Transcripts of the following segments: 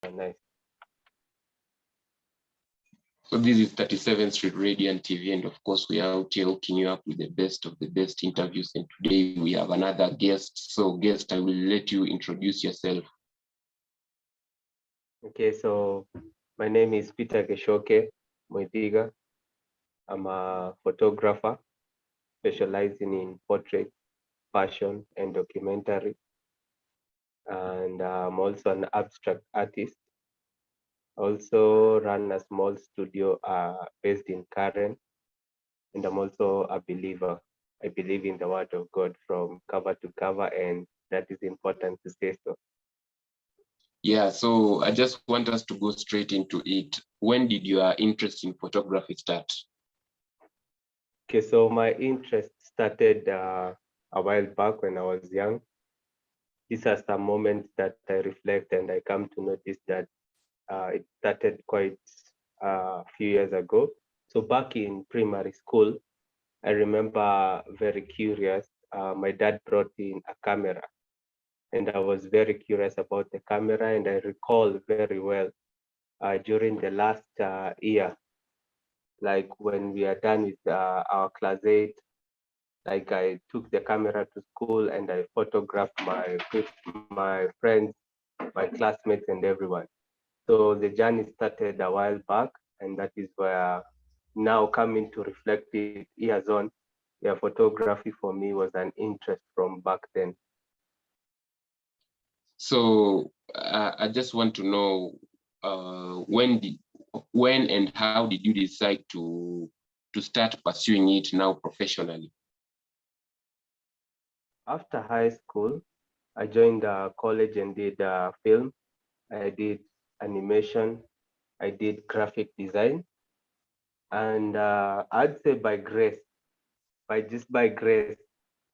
Nice. So this is 37th Street Radio and TV, and of course we are out here hooking you up with the best of the best interviews. And today we have another guest. So guest, I will let you introduce yourself. Okay, so my name is Peter Gichuki Moitiga. I'm a photographer specializing in portrait, fashion, and documentary. And I'm also an abstract artist. Also run a small studio based in Karen. And I'm also a believer. I believe in the word of God from cover to cover, and that is important to say so. Yeah, so I just want us to go straight into it. When did your interest in photography start? Okay, so my interest started a while back when I was young. These are some moments that I reflect and I come to notice that it started quite a few years ago. So back in primary school, I remember very curious. My dad brought in a camera and I was very curious about the camera, and I recall very well during the last year, like when we are done with our class 8, like I took the camera to school and I photographed my friends, my classmates, and everyone. So the journey started a while back, and that is where now coming to reflect it years on, yeah, photography for me was an interest from back then. So I just want to know when and how did you decide to start pursuing it now professionally? After high school, I joined college and did film. I did animation. I did graphic design, and I'd say by grace, by grace,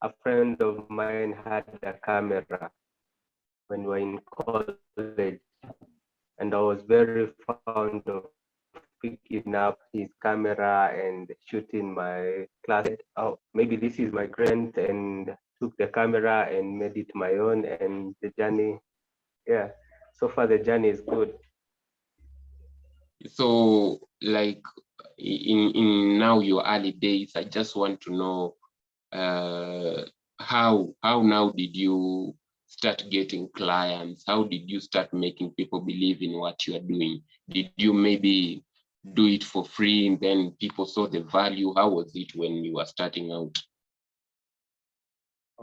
a friend of mine had a camera when we were in college, and I was very fond of picking up his camera and shooting my classmates. Oh, maybe this is my great friend, and took the camera and made it my own. And the journey, yeah, so far the journey is good. So like in now your early days, I just want to know uh, how now did you start getting clients? How did you start making people believe in what you are doing? Did you maybe do it for free and then people saw the value? How was it when you were starting out?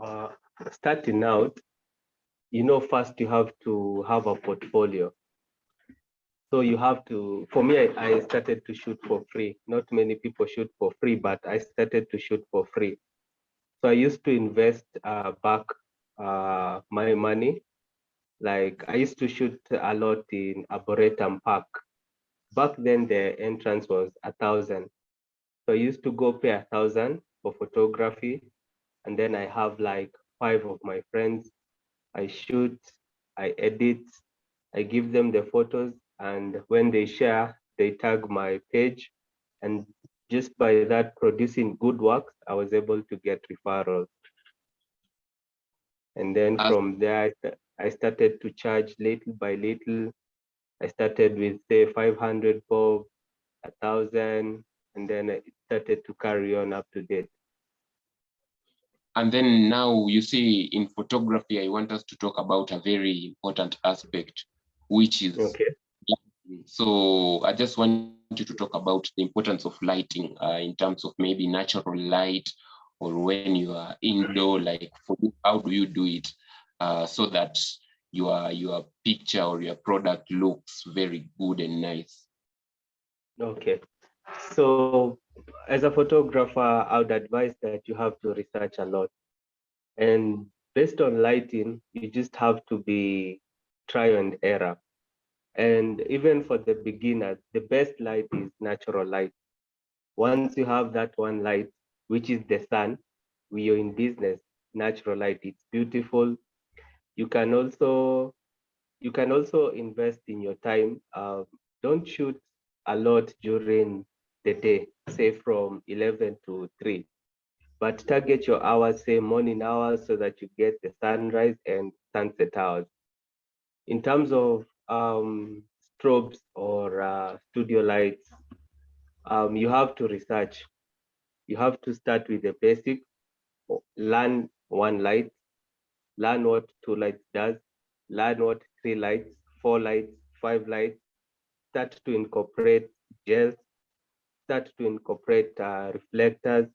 Uh, Starting out, first you have to have a portfolio. So you have to, for me, I started to shoot for free. Not many people shoot for free, but I started to shoot for free. So I used to invest back my money. Like I used to shoot a lot in Arboretum Park. Back then the entrance was 1,000. So I used to go pay 1,000 for photography. And then I have like 5 of my friends. I shoot, I edit, I give them the photos, and when they share, they tag my page. And just by that producing good works, I was able to get referrals. And then As from there, I started to charge little by little. I started with say 500 bob, 1,000, and then it started to carry on up to date. And then now you see in photography, I want us to talk about a very important aspect, which is Okay. lighting. So I just want you to talk about the importance of lighting in terms of maybe natural light, or when you are indoor, like for you, how do you do it so that your picture or your product looks very good and nice? Okay. So as a photographer, I would advise that you have to research a lot. And based on lighting, you just have to be trial and error. And even for the beginners, the best light is natural light. Once you have that one light, which is the sun, we are in business, natural light, it's beautiful. You can also invest in your time. Don't shoot a lot during the day, say from 11 to 3, but target your hours, say morning hours, so that you get the sunrise and sunset hours. In terms of strobes or studio lights, you have to research. You have to start with the basics, learn one light, learn what two lights does, learn what three lights, four lights, five lights, start to incorporate gels, start to incorporate reflectors.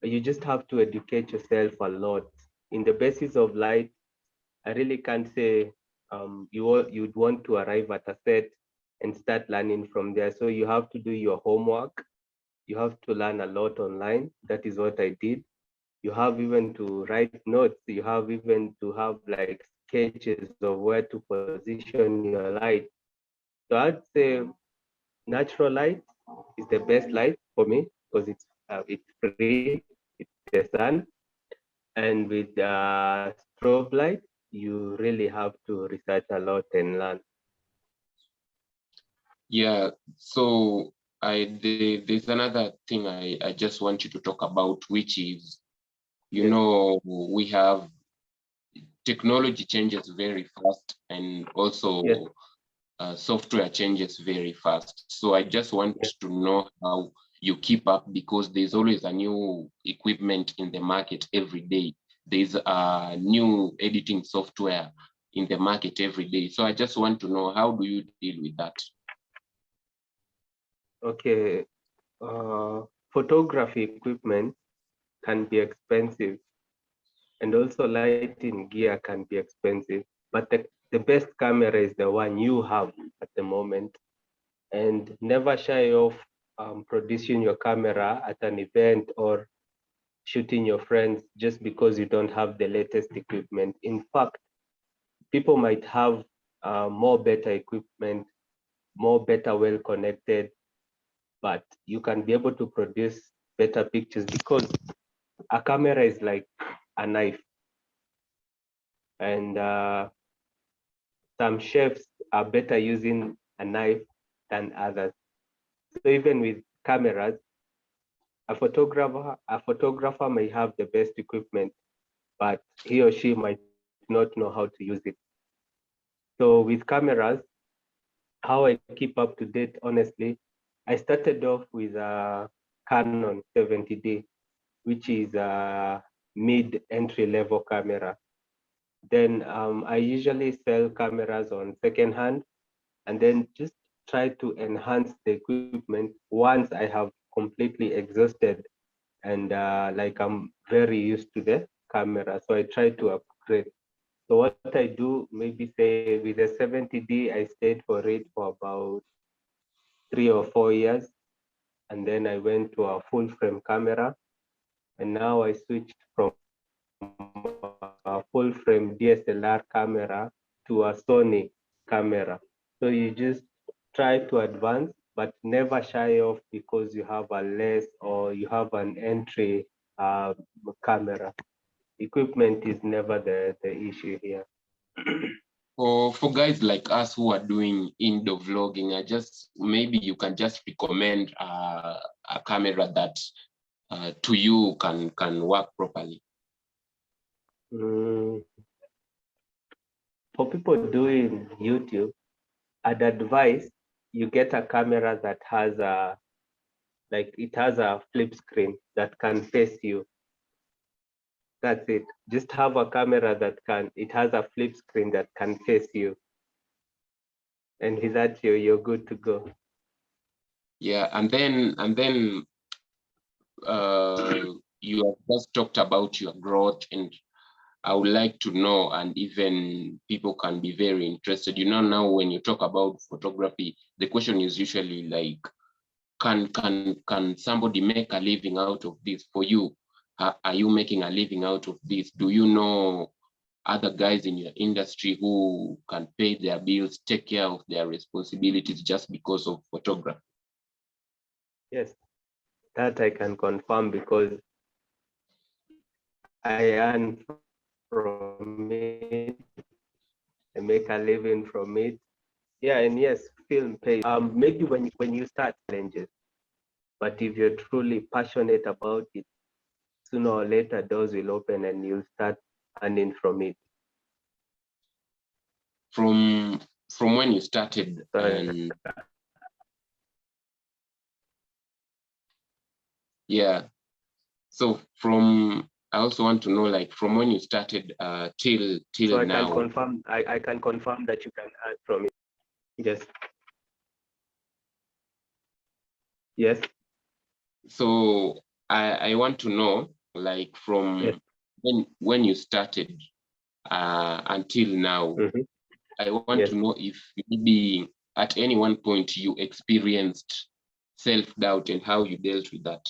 You just have to educate yourself a lot. In the basis of light, I really can't say you'd want to arrive at a set and start learning from there. So you have to do your homework. You have to learn a lot online. That is what I did. You have even to write notes. You have even to have like sketches of where to position your light. So I'd say natural light is the best light for me because it's free, it's the sun, and with strobe light, you really have to research a lot and learn. Yeah, so there's another thing I just want you to talk about, which is, you Yes, know, we have technology changes very fast, and yes, also software changes very fast. So I just want yes. to know how you keep up, because there's always a new equipment in the market every day. There's a new editing software in the market every day. So I just want to know, how do you deal with that? Okay. Photography equipment can be expensive, and also lighting gear can be expensive. But the best camera is the one you have at the moment. And never shy off producing your camera at an event or shooting your friends just because you don't have the latest equipment. In fact, people might have more better equipment, more better well connected, but you can be able to produce better pictures because a camera is like a knife, and some chefs are better using a knife than others. So even with cameras, a photographer may have the best equipment, but he or she might not know how to use it. So with cameras, how I keep up to date, honestly, I started off with a Canon 70D, which is a mid entry level camera. Then I usually sell cameras on second hand and then just try to enhance the equipment once I have completely exhausted and like I'm very used to the camera. So I try to upgrade. So what I do, maybe say with the 70D, I stayed for it for about 3 or 4 years. And then I went to a full frame camera. And now I switched from a full frame DSLR camera to a Sony camera. So you just try to advance, but never shy off because you have a less or you have an entry camera. Equipment is never the issue here. For guys like us who are doing indoor vlogging, I just, maybe you can just recommend a camera that to you can work properly. Mm, for people doing YouTube, I'd advise you get a camera that has a like it has a flip screen that can face you. That's it. Just have a camera that it has a flip screen that can face you. And with that, you're good to go. Yeah, and then you have just talked about your growth, and I would like to know, and even people can be very interested. You know, now when you talk about photography, the question is usually like, can somebody make a living out of this? For you, are you making a living out of this? Do you know other guys in your industry who can pay their bills, take care of their responsibilities just because of photography? Yes, that I can confirm because I earn from it. I make a living from it. Yeah, and yes, film pays. Maybe when you start challenges, but if you're truly passionate about it, sooner or later doors will open and you'll start earning from it. From from when you started, and yeah, so I also want to know, like, from when you started till so I now. can confirm. I can confirm that you can add from it. Yes. Yes. So I want to know, like, from Yes. when you started until now. I want to know if maybe at any one point you experienced self-doubt and how you dealt with that.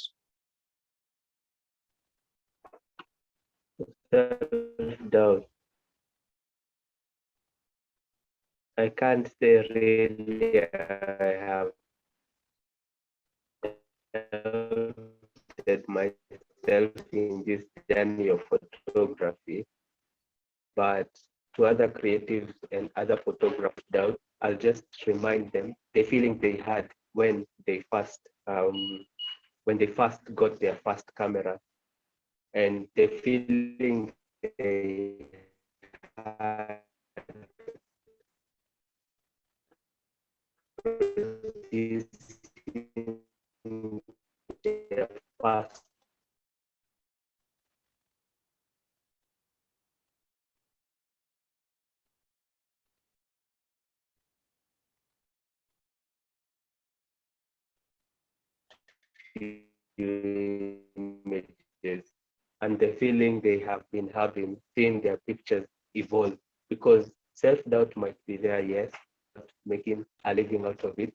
Self-doubt. I can't say really I have doubted myself in this journey of photography, but to other creatives and other photographers doubt, I'll just remind them the feeling they had when they first got their first camera, and the feeling they had their first images, and the feeling they have been having seeing their pictures evolve, because self-doubt might be there, yes, but making a living out of it,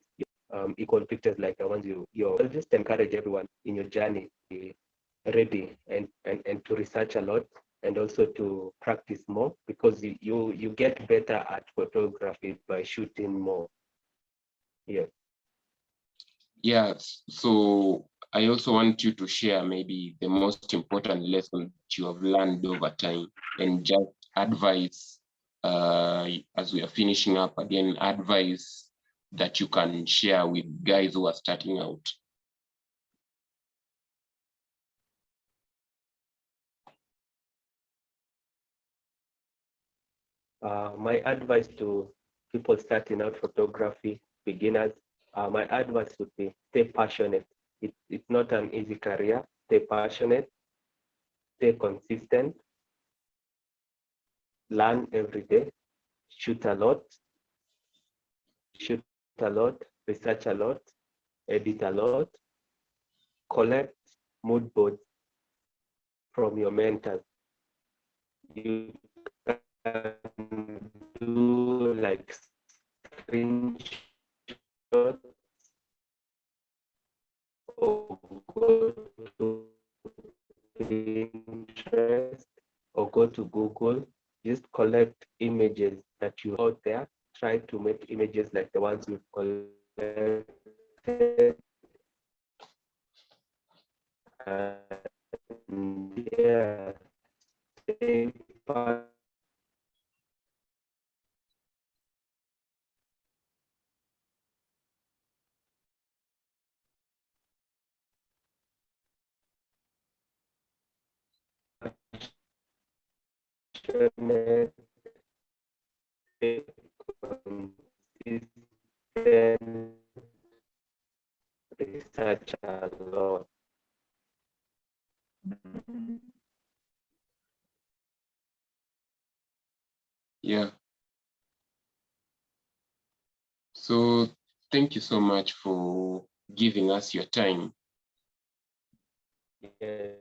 equal pictures like the ones I'll just encourage everyone in your journey to be ready and to research a lot, and also to practice more, because you get better at photography by shooting more. Yeah. Yes, so I also want you to share maybe the most important lesson that you have learned over time, and just advice, as we are finishing up again, advice that you can share with guys who are starting out. My advice to people starting out photography, beginners, my advice would be stay passionate. It's not an easy career. Stay passionate, stay consistent, learn every day, shoot a lot, research a lot, edit a lot, collect mood boards from your mentors. You can do like screenshots or go to Pinterest or go to Google. Just collect images that you out there. Try to make images like the ones we've collected. And yeah, stay passionate, stay consistent, research a lot. Yeah. So thank you so much for giving us your time. Yeah,